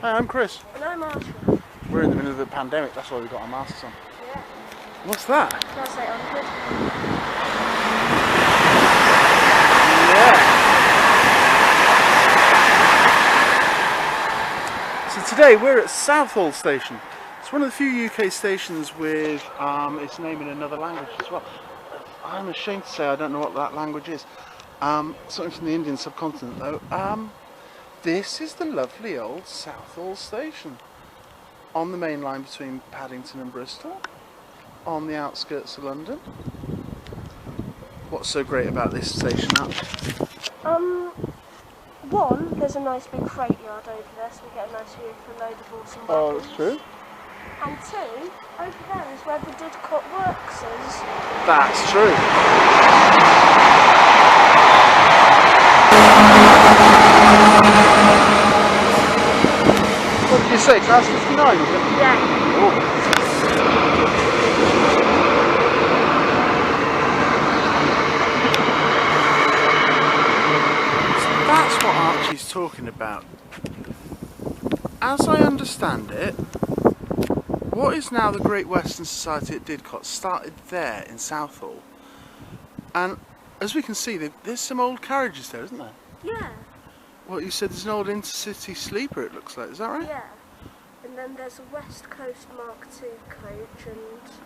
Hi, I'm Chris. And I'm Marshall. We're in the middle of the pandemic, that's why we've got our masks on. Yeah. What's that? That's 800. Yeah. So today we're at Southall Station. It's one of the few UK stations with its name in another language as well. I'm ashamed to say I don't know what that language is. Something from the Indian subcontinent though. This is the lovely old Southall Station on the main line between Paddington and Bristol, on the outskirts of London. What's so great about this station now? One, there's a nice big freight yard over there, so we get a nice view for loadables and wagons. Oh, that's true. And two, over there is where the Didcot Works is. That's true. What did you say? Class 59, is it? Yeah. Oh. That's what Archie's talking about. As I understand it, what is now the Great Western Society at Didcot started there in Southall. And as we can see, there's some old carriages there, isn't there? Yeah. What you said, there's an old intercity sleeper, it looks like, is that right? Yeah. And then there's a West Coast Mark II coach, and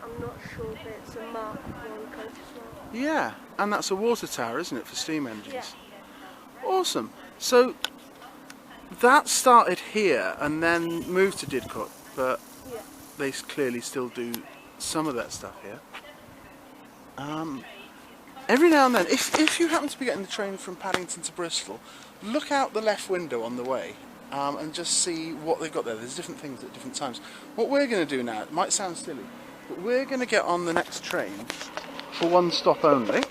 I'm not sure if it's a Mark I coach as well. Yeah, and that's a water tower, isn't it, for steam engines? Yeah. Awesome. So that started here and then moved to Didcot, but Yeah. they clearly still do some of that stuff here. Every now and then, if you happen to be getting the train from Paddington to Bristol, look out the left window on the way and just see what they've got there. There's different things at different times. What we're going to do now, it might sound silly, but we're going to get on the next train for one stop only,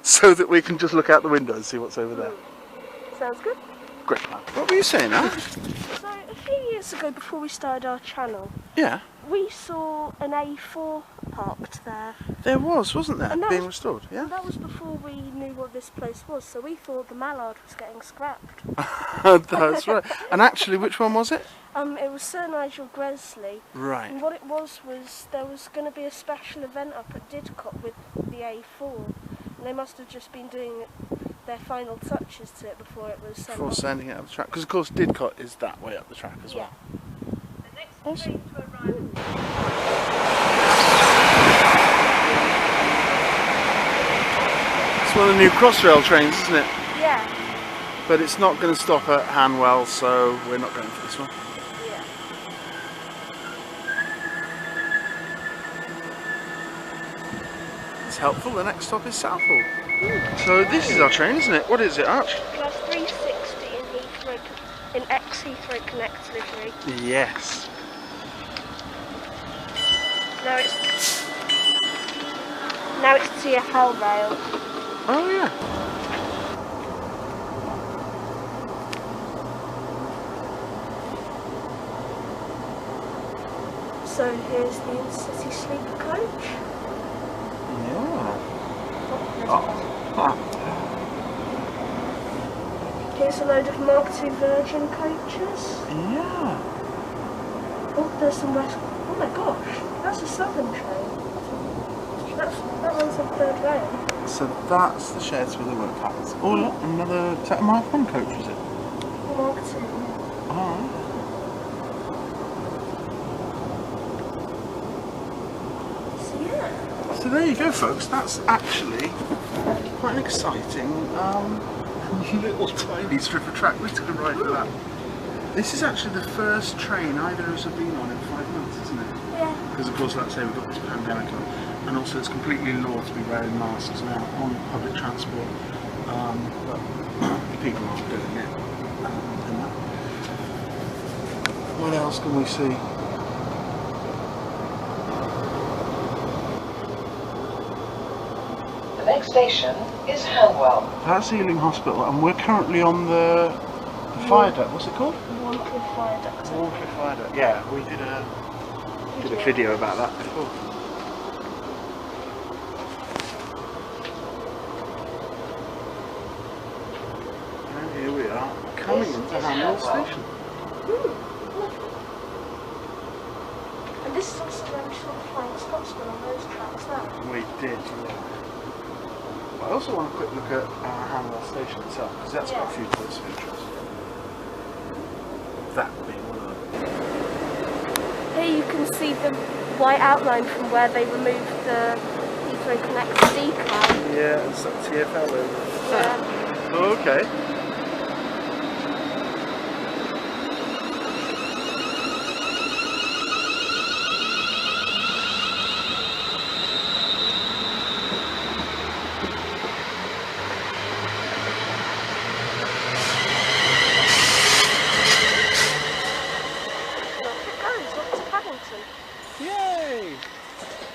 so that we can just look out the window and see what's over there. Sounds good. Great plan. What were you saying now? So, a few years ago, before we started our channel, Yeah. we saw an A4 parked there. There wasn't there? And that Being was- restored, yeah? And that was before we knew what this place was, so we thought the Mallard was getting scrapped. That's right. And actually, which one was it? It was Sir Nigel Gresley. Right. And what it was there was going to be a special event up at Didcot with the A4. And they must have just been doing their final touches to it before it was sent Before off. sending it up the track. Because, of course, Didcot is that way up the track as well. Awesome. It's one of the new Crossrail trains, isn't it? Yeah. But it's not going to stop at Hanwell, so we're not going for this one. Yeah. It's helpful. The next stop is Southall. So this is our train, isn't it? What is it, Arch? Class 360 in Heathrow, in ex-Heathrow Connect livery. Yes. Now it's TfL rail. Oh yeah. So here's the Intercity sleeper coach. Yeah. Here's a load of Mark II Virgin coaches. Yeah. Oh, there's some West. Oh my gosh, that's a Southern train. That one's on third rail. So that's the sheds where the work happens. Oh look, another set of Mark I coach, is it? Mark II. Oh. So yeah. So there you go, folks. That's actually quite an exciting little tiny strip of track. We took a ride for that. This is actually the first train either of us have been on in 5 months, isn't it? Yeah. Because of course, like I say, we've got this pandemic on, and also it's completely law to be wearing masks now on public transport. But people aren't doing it. What else can we see? The next station is Hanwell. That's Ealing Hospital, and we're currently on the viaduct. What's it called? Warncliffe Viaduct. Warncliffe Viaduct. Yeah, we did a video about that before. And here we are, coming into Hanwell Station. And this is also where we saw the Flying Scotsman on those tracks there. We did, yeah. I also want a quick look at Hanwell Station itself, because that's got a few points of interest. That being one of them. Here you can see the white outline from where they removed the Heathrow Connect decal. Yeah, it's that TFL over. Yeah. Oh, okay. Yay!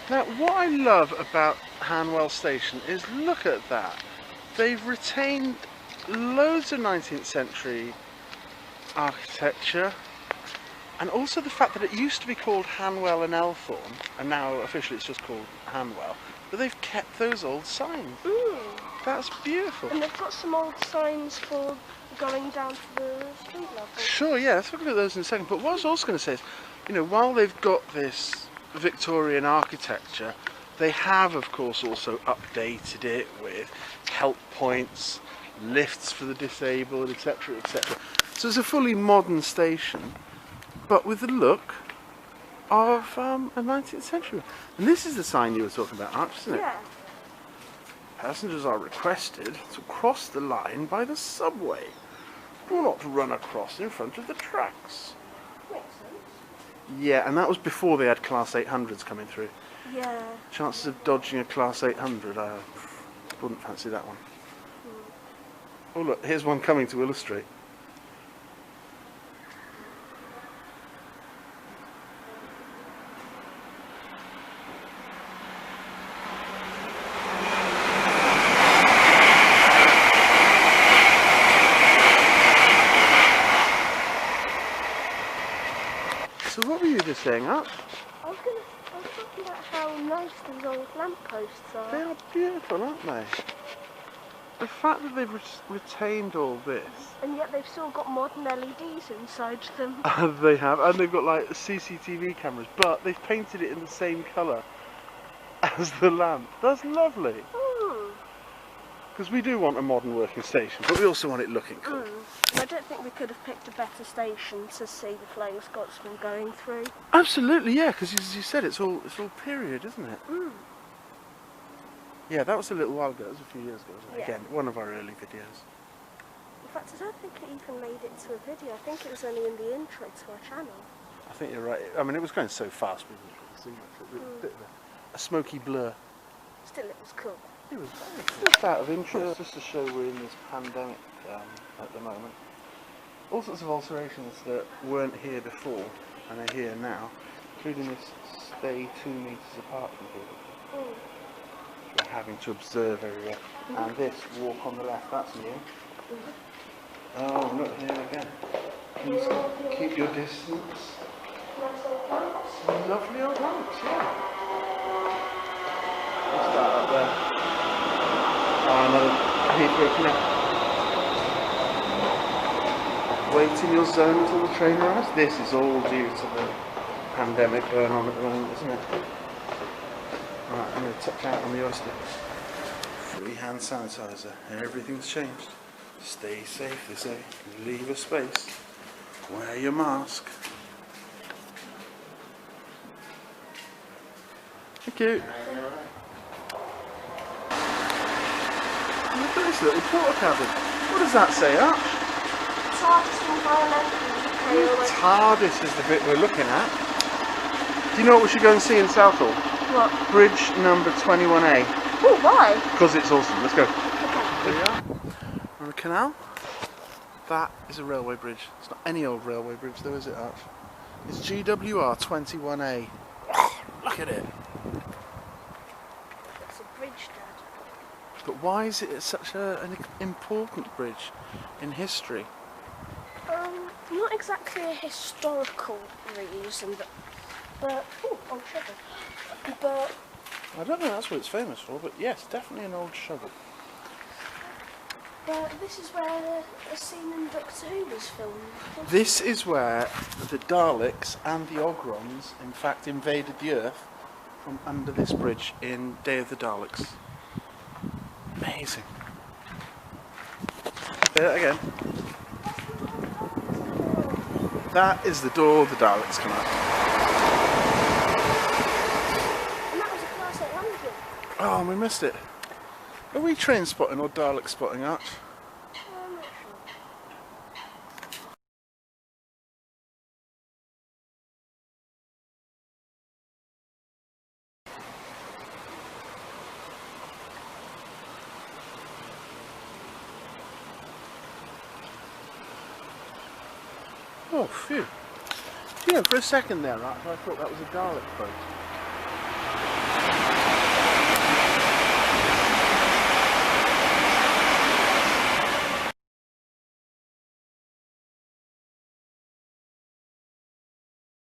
Now, what I love about Hanwell Station is, look at that. They've retained loads of 19th century architecture, and also the fact that it used to be called Hanwell and Elthorne, and now officially it's just called Hanwell, but they've kept those old signs. That's beautiful. And they've got some old signs for going down to the street level. Sure, yeah, let's look at those in a second. But what I was also going to say is, you know, while they've got this Victorian architecture, they have, of course, also updated it with help points, lifts for the disabled, etc., etc. So it's a fully modern station, but with the look of a 19th century. And this is the sign you were talking about, Arch, isn't it? Yeah. Passengers are requested to cross the line by the subway. Do not run across in front of the tracks. Makes sense. Yeah, and that was before they had Class 800s coming through. Yeah. Chances of dodging a Class 800, I wouldn't fancy that one. Oh look, here's one coming to illustrate. So what were you just saying, Arch? I was talking about how nice those old lampposts are. They are beautiful, aren't they? The fact that they've retained all this. And yet they've still got modern LEDs inside them. They have, and they've got like CCTV cameras, but they've painted it in the same colour as the lamp. That's lovely. Because we do want a modern working station, but we also want it looking cool. And I don't think we could have picked a better station to see the Flying Scotsman going through. Absolutely, yeah, because as you said, it's all period, isn't it? Yeah, that was a little while ago. It was a few years ago, wasn't it? Yeah. Again, one of our early videos. In fact, I don't think it even made it to a video. I think it was only in the intro to our channel. I think you're right. I mean, it was going so fast, we didn't really see much. It was a bit of a smoky blur. Still, it was cool. It was just out of interest, just to show we're in this pandemic at the moment. All sorts of alterations that weren't here before and are here now, including this stay 2 metres apart from people. We're having to observe everywhere. And this walk on the left, that's new. Oh, look here again. Please keep your distance. Lovely old lamps, yeah. What's that up there? Oh, another Heathrow Connect. Wait in your zone until the train arrives. This is all due to the pandemic going on at the moment, isn't it? Right, I'm going to touch out on the oyster. Free hand sanitizer. Everything's changed. Stay safe, they say. Leave a space. Wear your mask. Thank you. Look at this little porta cabin. What does that say, Arch? TARDIS is the bit we're looking at. Do you know what we should go and see in Southall? What? Bridge number 21A. Oh, why? Because it's awesome. Let's go. Okay. There we are. On the canal. That is a railway bridge. It's not any old railway bridge though, is it, Arch? It's GWR 21A. Look at it. It's a bridge, Dad. But why is it such an important bridge in history? Not exactly a historical reason, but old shovel. But I don't know that's what it's famous for, but yes, definitely an old shovel. But this is where a scene in Doctor Who was filmed. This is where the Daleks and the Ogrons, in fact, invaded the Earth from under this bridge in Day of the Daleks. Amazing. Say that again. That is the door the Daleks come out. And that was a Class 8 landing. Oh, and we missed it. Are we train spotting or Dalek spotting that? I'm not sure. Oh, phew. You know, for a second there, I thought that was a Dalek boat.